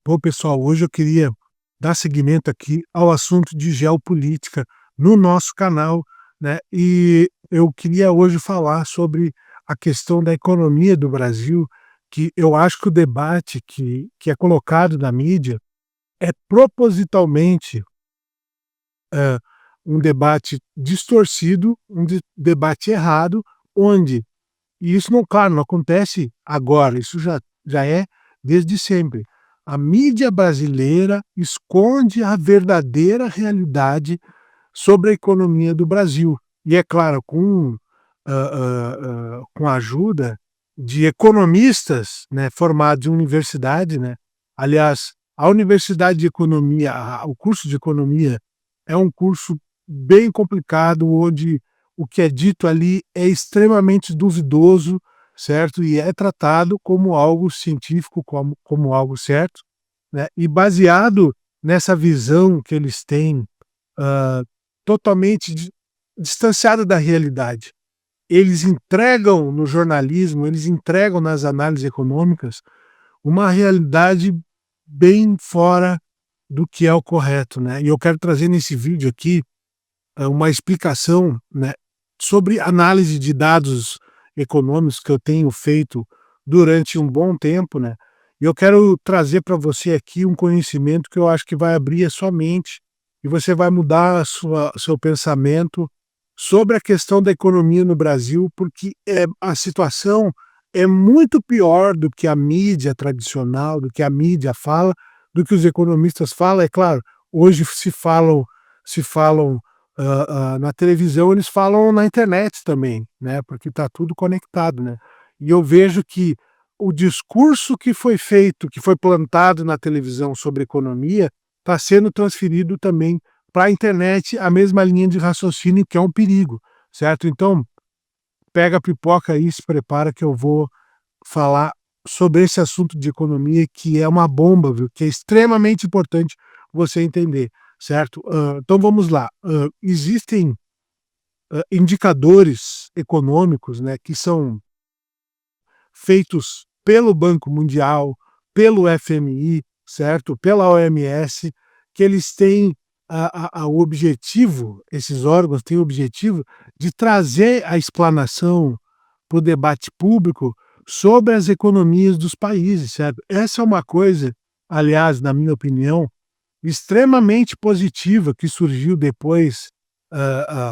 Bom, pessoal, hoje eu queria dar seguimento aqui ao assunto de geopolítica no nosso canal, né? E eu queria hoje falar sobre a questão da economia do Brasil, que eu acho que o debate que é colocado na mídia é propositalmente eh, um debate distorcido, debate errado, onde, e isso não, claro, não acontece agora, isso já é desde sempre. A mídia brasileira esconde a verdadeira realidade sobre a economia do Brasil. E é claro, com a ajuda de economistas, né, formados em universidade, né? Aliás, a Universidade de Economia, o curso de Economia é um curso bem complicado, onde o que é dito ali é extremamente duvidoso, certo? E é tratado como algo científico, como algo certo, né? E baseado nessa visão que eles têm, ah, totalmente distanciada da realidade. Eles entregam no jornalismo, eles entregam nas análises econômicas uma realidade bem fora do que é o correto, né? E eu quero trazer nesse vídeo aqui uma explicação, né, sobre análise de dados econômicos que eu tenho feito durante um bom tempo, né? E eu quero trazer para você aqui um conhecimento que eu acho que vai abrir a sua mente e você vai mudar seu pensamento sobre a questão da economia no Brasil, porque a situação é muito pior do que a mídia tradicional, do que a mídia fala, do que os economistas falam. É claro, hoje se falam na televisão, eles falam na internet também, né, porque está tudo conectado, né. E eu vejo que o discurso que foi feito, que foi plantado na televisão sobre economia, está sendo transferido também para a internet, a mesma linha de raciocínio, que é um perigo, certo? Então, pega a pipoca aí e se prepara que eu vou falar sobre esse assunto de economia, que é uma bomba, viu, que é extremamente importante você entender, certo? Então vamos lá. Existem indicadores econômicos, né, que são feitos pelo Banco Mundial, pelo FMI, certo? Pela OMS, que eles têm o objetivo, esses órgãos têm o objetivo de trazer a explanação para o debate público sobre as economias dos países, certo? Essa é uma coisa, aliás, na minha opinião, extremamente positiva, que surgiu depois,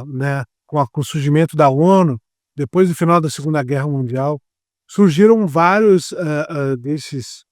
né, com o surgimento da ONU, depois do final da Segunda Guerra Mundial, surgiram vários desses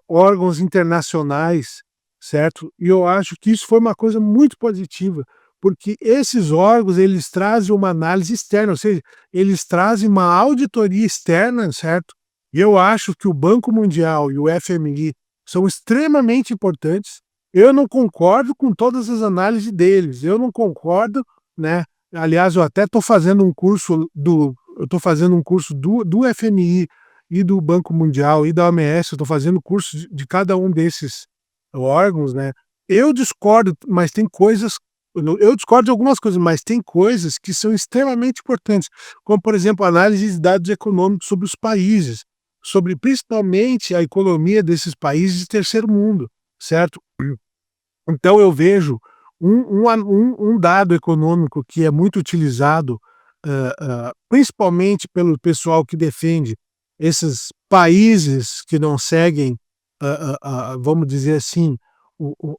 órgãos internacionais, certo? E eu acho que isso foi uma coisa muito positiva, porque esses órgãos, eles trazem uma análise externa, ou seja, eles trazem uma auditoria externa, certo? E eu acho que o Banco Mundial e o FMI são extremamente importantes. Eu não concordo com todas as análises deles, eu não concordo, né? Aliás, eu até estou fazendo um curso do FMI e do Banco Mundial e da OMS, eu estou fazendo curso de cada um desses órgãos, né? Eu discordo, mas tem coisas, eu discordo de algumas coisas, mas tem coisas que são extremamente importantes, como, por exemplo, análise de dados econômicos sobre os países, sobre principalmente a economia desses países de terceiro mundo, certo? Então eu vejo um dado econômico que é muito utilizado, principalmente pelo pessoal que defende esses países que não seguem, vamos dizer assim,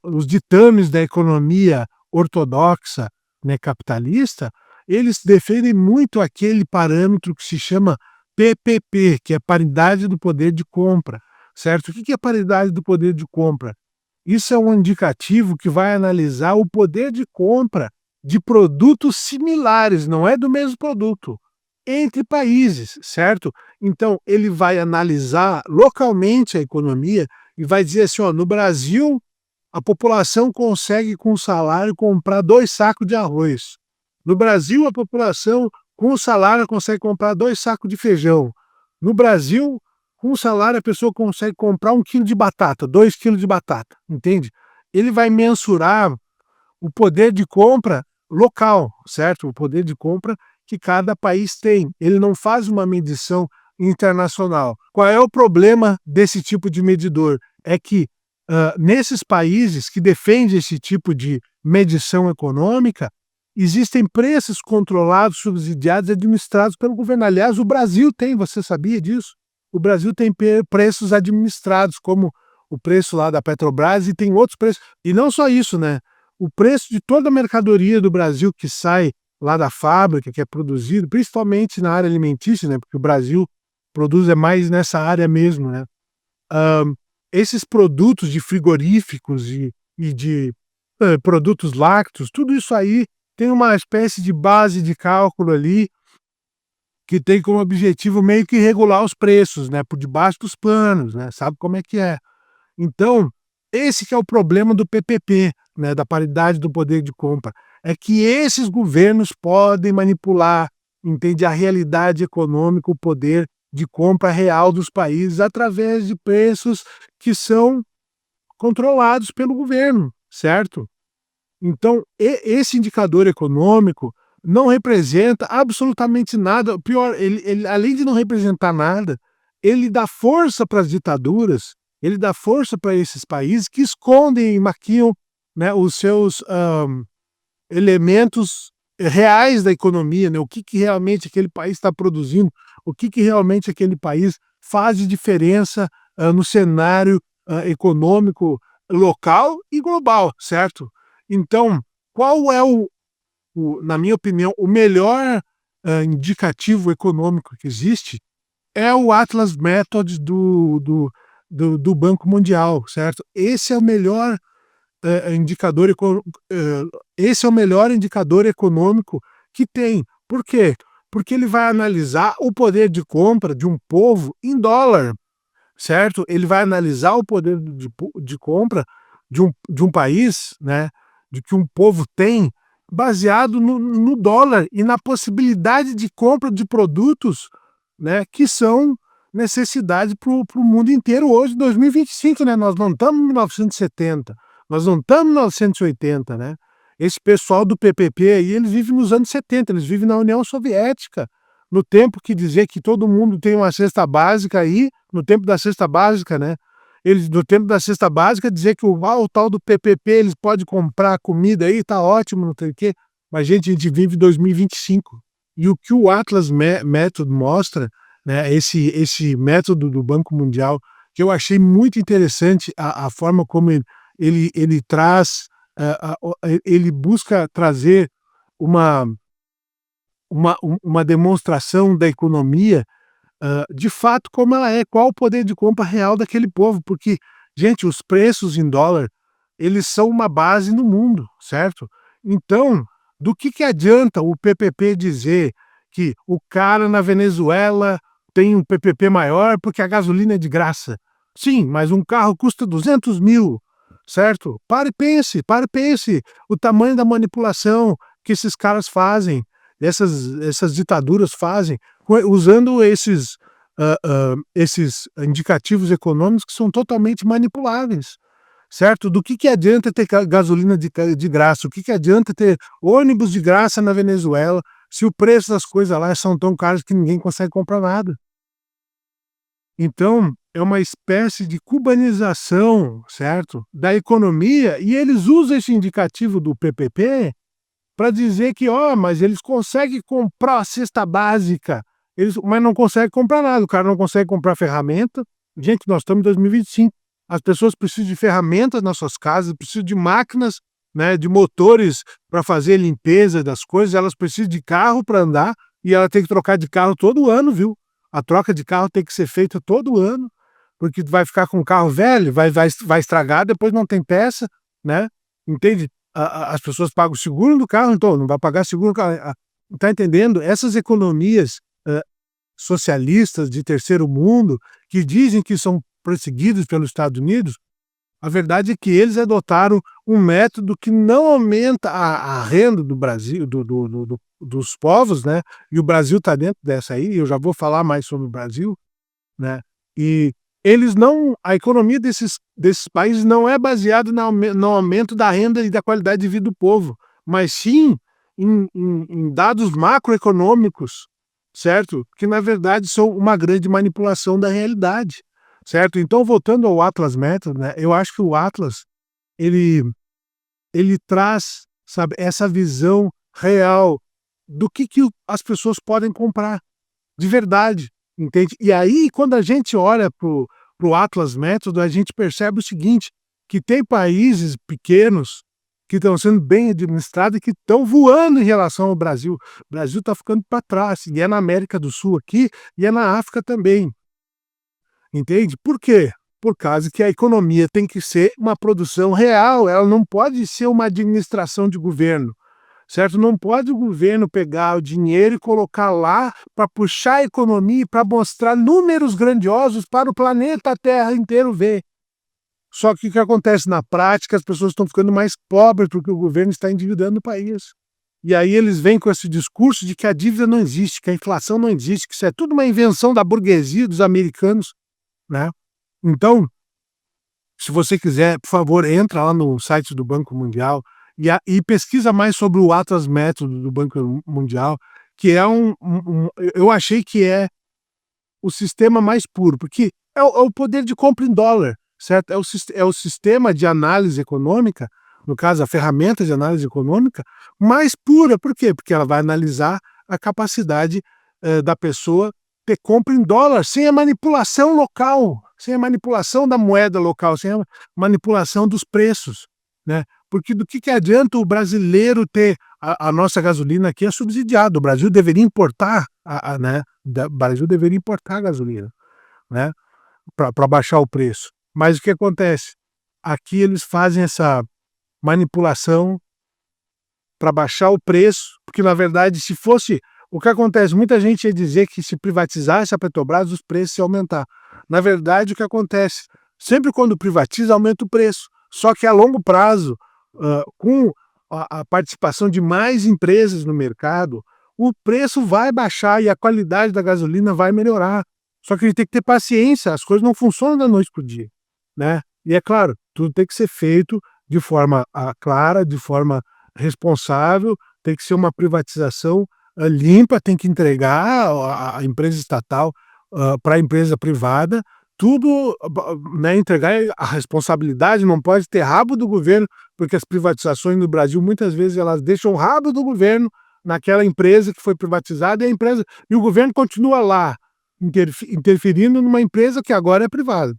os ditames da economia ortodoxa, né, capitalista. Eles defendem muito aquele parâmetro que se chama PPP, que é paridade do poder de compra, certo? O que é paridade do poder de compra? Isso é um indicativo que vai analisar o poder de compra de produtos similares, não é do mesmo produto, entre países, certo? Então, ele vai analisar localmente a economia e vai dizer assim: ó, no Brasil, a população consegue, com o salário, comprar 2 sacos de arroz. No Brasil, a população, com o salário, consegue comprar 2 sacos de feijão. No Brasil, com o salário, a pessoa consegue comprar 1 quilo de batata, 2 quilos de batata, entende? Ele vai mensurar o poder de compra local, certo? O poder de compra que cada país tem. Ele não faz uma medição internacional. Qual é o problema desse tipo de medidor? É que nesses países que defendem esse tipo de medição econômica, existem preços controlados, subsidiados e administrados pelo governo. Aliás, o Brasil tem, você sabia disso? O Brasil tem preços administrados, como o preço lá da Petrobras, e tem outros preços. E não só isso, né? O preço de toda a mercadoria do Brasil que sai lá da fábrica, que é produzido, principalmente na área alimentícia, né? Porque o Brasil produz mais nessa área mesmo, né? Hã, esses produtos de frigoríficos e de, produtos lácteos, tudo isso aí tem uma espécie de base de cálculo ali, que tem como objetivo meio que regular os preços, né, por debaixo dos panos, né, sabe como é que é. Então, esse que é o problema do PPP, né, da paridade do poder de compra, é que esses governos podem manipular, entende, a realidade econômica, o poder de compra real dos países através de preços que são controlados pelo governo, certo? Então, esse indicador econômico não representa absolutamente nada. Pior, ele, além de não representar nada, ele dá força para as ditaduras, ele dá força para esses países que escondem e maquiam, né, os seus elementos reais da economia, né, o que, que realmente aquele país está produzindo, o que, que realmente aquele país faz de diferença no cenário econômico local e global, certo? Então, qual é na minha opinião, o melhor indicativo econômico que existe é o Atlas Method do Banco Mundial, certo? Esse é o melhor indicador, esse é o melhor indicador econômico que tem. Por quê? Porque ele vai analisar o poder de compra de um povo em dólar, certo? Ele vai analisar o poder de compra de um país, né, de que um povo tem, baseado no dólar e na possibilidade de compra de produtos, né, que são necessidade para o mundo inteiro hoje, 2025, né? Nós não estamos em 1970, nós não estamos em 1980, né? Esse pessoal do PPP aí, eles vivem nos anos 70, eles vivem na União Soviética, no tempo que dizer que todo mundo tem uma cesta básica aí, no tempo da cesta básica, né? Eles, no tempo da cesta básica, dizer que o tal do PPP, eles podem comprar comida aí, tá ótimo, não sei o quê. Mas, gente, a gente vive 2025. E o que o Atlas Method mostra, né, esse método do Banco Mundial, que eu achei muito interessante a forma como ele traz, ele busca trazer uma, uma demonstração da economia de fato como ela é, qual o poder de compra real daquele povo, porque, gente, os preços em dólar, eles são uma base no mundo, certo? Então, do que adianta o PPP dizer que o cara na Venezuela tem um PPP maior porque a gasolina é de graça? Sim, mas um carro custa 200 mil, certo? Pare e pense o tamanho da manipulação que esses caras fazem, essas ditaduras fazem, usando esses indicativos econômicos que são totalmente manipuláveis, certo? Do que adianta ter gasolina de graça? O que adianta ter ônibus de graça na Venezuela se o preço das coisas lá são tão caros que ninguém consegue comprar nada? Então, é uma espécie de cubanização, certo? Da economia, e eles usam esse indicativo do PPP para dizer que, ó, mas eles conseguem comprar a cesta básica, mas não conseguem comprar nada. O cara não consegue comprar ferramenta. Gente, nós estamos em 2025. As pessoas precisam de ferramentas nas suas casas, precisam de máquinas, né, de motores para fazer limpeza das coisas, elas precisam de carro para andar e ela tem que trocar de carro todo ano, viu? A troca de carro tem que ser feita todo ano, porque tu vai ficar com um carro velho, vai estragar, depois não tem peça, né? Entende? As pessoas pagam o seguro do carro, então não vai pagar seguro do carro. Está entendendo? Essas economias socialistas de terceiro mundo, que dizem que são perseguidos pelos Estados Unidos, a verdade é que eles adotaram um método que não aumenta a renda do Brasil, dos povos, né? E o Brasil está dentro dessa aí, eu já vou falar mais sobre o Brasil, né? E eles não, a economia desses países não é baseada no aumento da renda e da qualidade de vida do povo, mas sim em dados macroeconômicos, certo? Que na verdade são uma grande manipulação da realidade, certo? Então, voltando ao Atlas Method, né, eu acho que o Atlas, ele ele traz, sabe, essa visão real do que as pessoas podem comprar, de verdade, entende? E aí, quando a gente olha para o Atlas Método, a gente percebe o seguinte, que tem países pequenos que estão sendo bem administrados e que estão voando em relação ao Brasil. O Brasil está ficando para trás, e é na América do Sul aqui, e é na África também, entende? Por quê? Por causa que a economia tem que ser uma produção real, ela não pode ser uma administração de governo, certo? Não pode o governo pegar o dinheiro e colocar lá para puxar a economia, para mostrar números grandiosos para o planeta Terra inteiro ver. Só que o que acontece na prática, as pessoas estão ficando mais pobres porque o governo está endividando o país. E aí eles vêm com esse discurso de que a dívida não existe, que a inflação não existe, que isso é tudo uma invenção da burguesia, dos americanos, né? Então, se você quiser, por favor, entra lá no site do Banco Mundial e pesquisa mais sobre o Atlas Método do Banco Mundial, que é eu achei que é o sistema mais puro, porque é o poder de compra em dólar, certo? É o sistema de análise econômica, no caso, a ferramenta de análise econômica, mais pura. Por quê? Porque ela vai analisar a capacidade da pessoa ter compra em dólar, sem a manipulação local, sem a manipulação da moeda local, sem a manipulação dos preços, né? Porque do que adianta o brasileiro ter a nossa gasolina aqui é subsidiada, o Brasil deveria importar, né? O Brasil deveria importar a gasolina, né? Para baixar o preço. Mas o que acontece? Aqui eles fazem essa manipulação para baixar o preço, porque na verdade, se fosse o que acontece, muita gente ia dizer que se privatizasse a Petrobras, os preços iam aumentar. Na verdade, o que acontece? Sempre quando privatiza, aumenta o preço. Só que a longo prazo, com a participação de mais empresas no mercado, o preço vai baixar e a qualidade da gasolina vai melhorar. Só que a gente tem que ter paciência, as coisas não funcionam da noite para o dia, né? E é claro, tudo tem que ser feito de forma clara, de forma responsável, tem que ser uma privatização limpa, tem que entregar a empresa estatal para a empresa privada, tudo, né, entregar a responsabilidade, não pode ter rabo do governo, porque as privatizações no Brasil muitas vezes elas deixam o rabo do governo naquela empresa que foi privatizada e o governo continua lá interferindo numa empresa que agora é privada.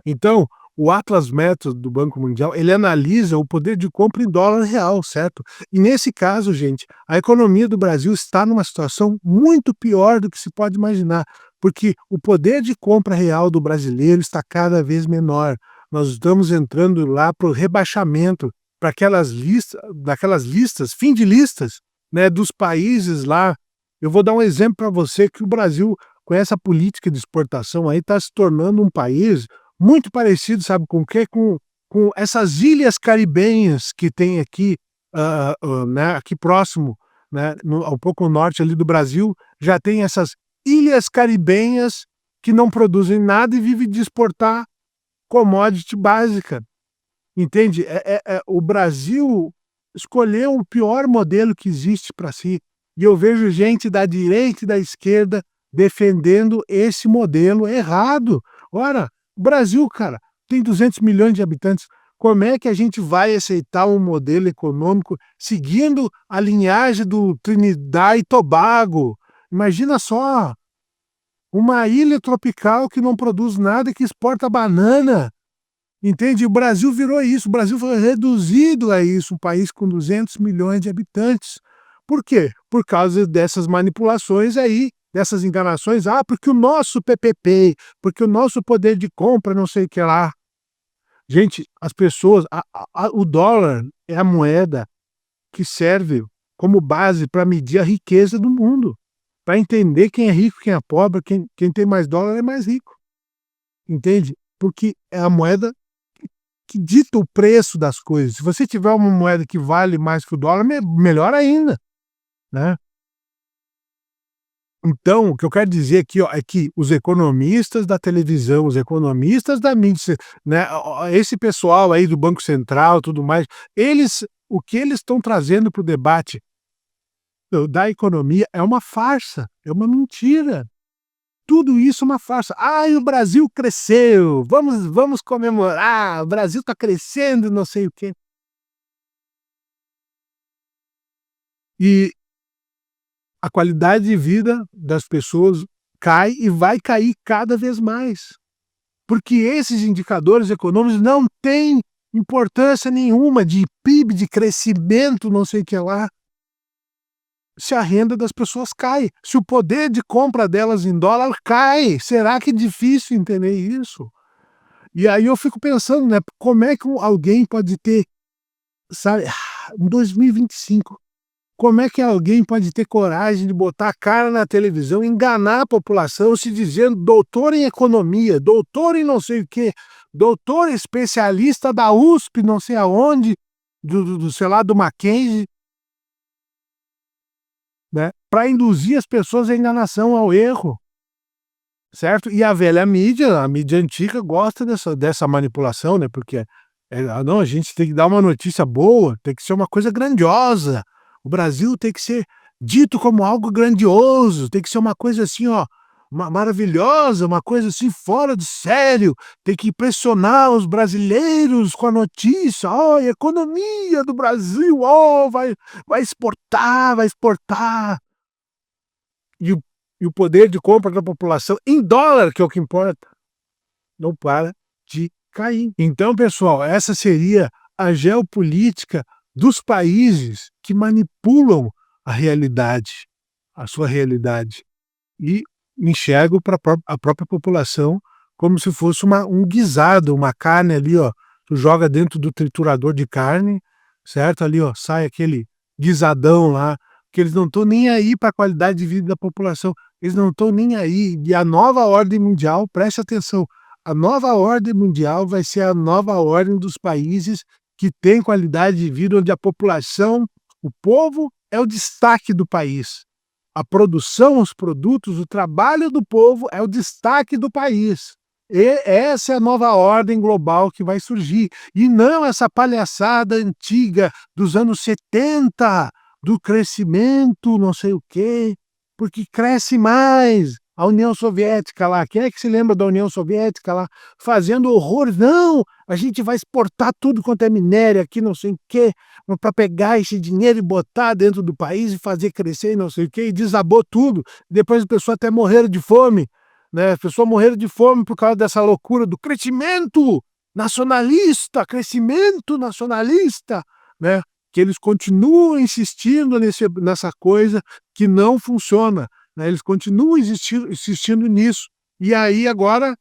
Então, o Atlas Method do Banco Mundial, ele analisa o poder de compra em dólar real, certo? E nesse caso, gente, a economia do Brasil está numa situação muito pior do que se pode imaginar, porque o poder de compra real do brasileiro está cada vez menor. Nós estamos entrando lá para o rebaixamento, para daquelas listas, fim de listas, né, dos países lá. Eu vou dar um exemplo para você que o Brasil, com essa política de exportação aí, está se tornando um país muito parecido, sabe com o quê? Com essas ilhas caribenhas que tem aqui, né, aqui próximo, né, um pouco ao norte ali do Brasil, já tem essas ilhas caribenhas que não produzem nada e vivem de exportar commodity básica, entende? O Brasil escolheu o pior modelo que existe para si, e eu vejo gente da direita e da esquerda defendendo esse modelo errado. Ora, o Brasil, cara, tem 200 milhões de habitantes. Como é que a gente vai aceitar um modelo econômico seguindo a linhagem do Trinidad e Tobago? Imagina só, uma ilha tropical que não produz nada e que exporta banana. Entende? O Brasil virou isso, o Brasil foi reduzido a isso, um país com 200 milhões de habitantes. Por quê? Por causa dessas manipulações aí, dessas enganações. Ah, porque o nosso PPP, porque o nosso poder de compra, não sei o que lá. Gente, as pessoas, o dólar é a moeda que serve como base para medir a riqueza do mundo, para entender quem é rico, quem é pobre, quem tem mais dólar é mais rico, entende? Porque é a moeda que dita o preço das coisas. Se você tiver uma moeda que vale mais que o dólar, melhor ainda, né? Então, o que eu quero dizer aqui, ó, é que os economistas da televisão, os economistas da mídia, né, esse pessoal aí do Banco Central, tudo mais, o que eles estão trazendo para o debate da economia é uma farsa, é uma mentira. tudo isso uma farsa. "Ai, o Brasil cresceu, vamos comemorar, o Brasil está crescendo", não sei o quê. E a qualidade de vida das pessoas cai e vai cair cada vez mais, porque esses indicadores econômicos não têm importância nenhuma de PIB, de crescimento, não sei o que lá, se a renda das pessoas cai, se o poder de compra delas em dólar cai. Será que é difícil entender isso? E aí eu fico pensando, né, como é que alguém pode ter, sabe, em 2025, como é que alguém pode ter coragem de botar a cara na televisão, enganar a população, se dizendo doutor em economia, doutor em não sei o quê, doutor especialista da USP, não sei aonde, sei lá, do Mackenzie, né, para induzir as pessoas à enganação, ao erro, certo? E a velha mídia, a mídia antiga gosta dessa manipulação, né, porque, não, a gente tem que dar uma notícia boa, tem que ser uma coisa grandiosa, o Brasil tem que ser dito como algo grandioso, tem que ser uma coisa assim, ó, maravilhosa, uma coisa assim fora de sério, tem que impressionar os brasileiros com a notícia: "Ó, a economia do Brasil, ó, vai exportar, vai exportar". E o poder de compra da população em dólar, que é o que importa, não para de cair. Então, pessoal, essa seria a geopolítica dos países que manipulam a realidade, a sua realidade, e enxergam para a própria população como se fosse um guisado, uma carne ali, ó, tu joga dentro do triturador de carne, certo? Ali, ó, sai aquele guisadão lá, que eles não estão nem aí para a qualidade de vida da população, eles não estão nem aí. E a nova ordem mundial, preste atenção, a nova ordem mundial vai ser a nova ordem dos países que têm qualidade de vida, onde a população, o povo é o destaque do país. A produção, os produtos, o trabalho do povo é o destaque do país. E essa é a nova ordem global que vai surgir. E não essa palhaçada antiga dos anos 70, do crescimento, não sei o quê, porque cresce mais. A União Soviética lá, quem é que se lembra da União Soviética lá? Fazendo horror, não, a gente vai exportar tudo quanto é minério aqui, não sei o quê, para pegar esse dinheiro e botar dentro do país e fazer crescer e não sei o quê, e desabou tudo. Depois as pessoas até morreram de fome, né? As pessoas morreram de fome por causa dessa loucura do crescimento nacionalista, né? Que eles continuam insistindo nessa coisa que não funciona, né? Eles continuam insistindo nisso. E aí agora,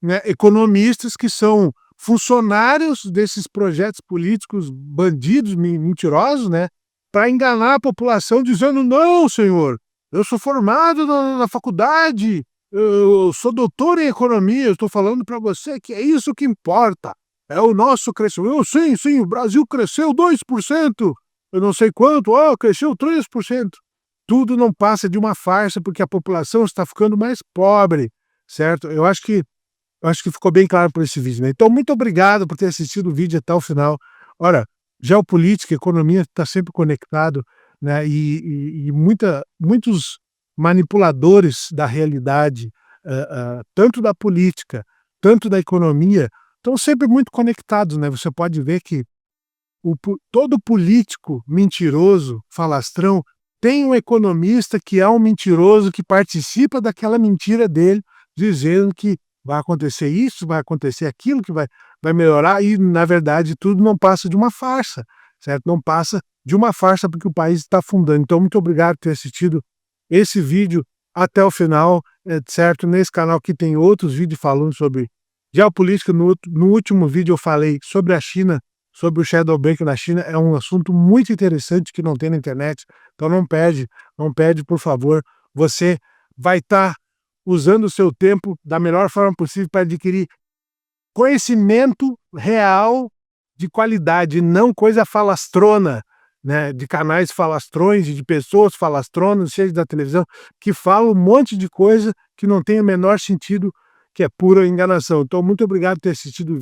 né, economistas que são funcionários desses projetos políticos bandidos, mentirosos, né, para enganar a população dizendo: "Não, senhor, eu sou formado na faculdade, eu sou doutor em economia, eu estou falando para você que é isso que importa, é o nosso crescimento. Eu, sim, o Brasil cresceu 2%, eu não sei quanto, cresceu 3%. Tudo não passa de uma farsa, porque a população está ficando mais pobre, certo? Eu acho que ficou bem claro por esse vídeo, né. Então muito obrigado por ter assistido o vídeo até o final. Olha, geopolítica, economia está sempre conectado, né, e muitos manipuladores da realidade, tanto da política, tanto da economia, estão sempre muito conectados, né. Você pode ver que todo político mentiroso, falastrão, tem um economista que é um mentiroso que participa daquela mentira dele, dizendo que vai acontecer isso, vai acontecer aquilo, que vai melhorar, e na verdade tudo não passa de uma farsa, certo? Não passa de uma farsa porque o país está afundando. Então muito obrigado por ter assistido esse vídeo até o final, certo? Nesse canal aqui tem outros vídeos falando sobre geopolítica. No último vídeo eu falei sobre a China, sobre o shadow banking na China. É um assunto muito interessante que não tem na internet, então não perde, por favor. Você vai estar usando o seu tempo da melhor forma possível para adquirir conhecimento real de qualidade, não coisa falastrona, né, de canais falastrões e de pessoas falastronas, seja da televisão, que falam um monte de coisa que não tem o menor sentido, que é pura enganação. Então muito obrigado por ter assistido o vídeo.